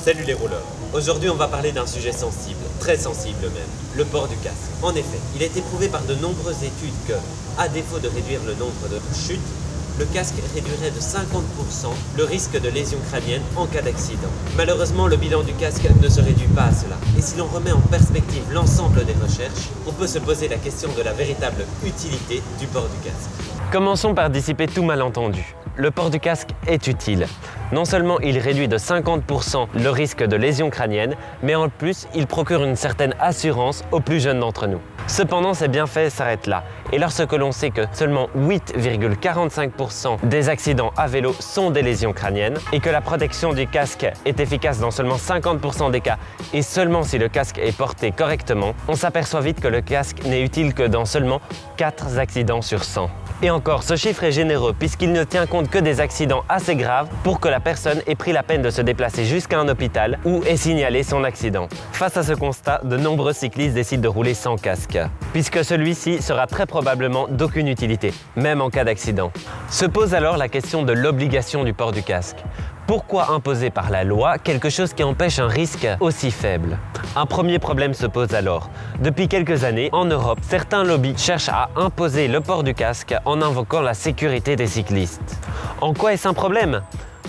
Salut les rouleurs. Aujourd'hui on va parler d'un sujet sensible, très sensible même, le port du casque. En effet, il est éprouvé par de nombreuses études que, à défaut de réduire le nombre de chutes, le casque réduirait de 50% le risque de lésion crânienne en cas d'accident. Malheureusement, le bilan du casque ne se réduit pas à cela. Et si l'on remet en perspective l'ensemble des recherches, on peut se poser la question de la véritable utilité du port du casque. Commençons par dissiper tout malentendu. Le port du casque est utile. Non seulement il réduit de 50% le risque de lésion crânienne, mais en plus, il procure une certaine assurance aux plus jeunes d'entre nous. Cependant, ces bienfaits s'arrêtent là. Et lorsque l'on sait que seulement 8,45% des accidents à vélo sont des lésions crâniennes et que la protection du casque est efficace dans seulement 50% des cas et seulement si le casque est porté correctement, on s'aperçoit vite que le casque n'est utile que dans seulement 4 accidents sur 100. Et encore, ce chiffre est généreux puisqu'il ne tient compte que des accidents assez graves pour que la personne ait pris la peine de se déplacer jusqu'à un hôpital ou ait signalé son accident. Face à ce constat, de nombreux cyclistes décident de rouler sans casque, puisque celui-ci sera très probablement d'aucune utilité, même en cas d'accident. Se pose alors la question de l'obligation du port du casque. Pourquoi imposer par la loi quelque chose qui empêche un risque aussi faible? Un premier problème se pose alors. Depuis quelques années, en Europe, certains lobbies cherchent à imposer le port du casque en invoquant la sécurité des cyclistes. En quoi est-ce un problème?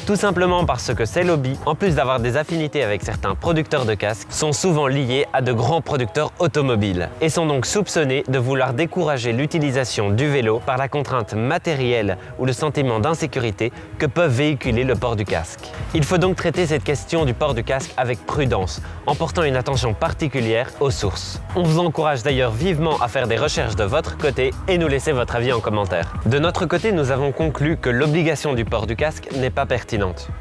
Tout simplement parce que ces lobbies, en plus d'avoir des affinités avec certains producteurs de casques, sont souvent liés à de grands producteurs automobiles et sont donc soupçonnés de vouloir décourager l'utilisation du vélo par la contrainte matérielle ou le sentiment d'insécurité que peuvent véhiculer le port du casque. Il faut donc traiter cette question du port du casque avec prudence, en portant une attention particulière aux sources. On vous encourage d'ailleurs vivement à faire des recherches de votre côté et nous laisser votre avis en commentaire. De notre côté, nous avons conclu que l'obligation du port du casque n'est pas pertinente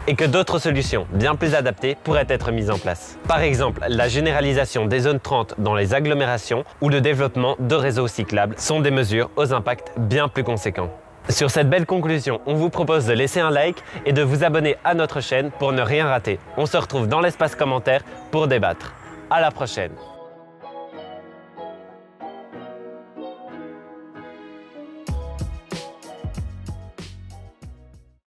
et que d'autres solutions bien plus adaptées pourraient être mises en place. Par exemple, la généralisation des zones 30 dans les agglomérations ou le développement de réseaux cyclables sont des mesures aux impacts bien plus conséquents. Sur cette belle conclusion, on vous propose de laisser un like et de vous abonner à notre chaîne pour ne rien rater. On se retrouve dans l'espace commentaire pour débattre. À la prochaine!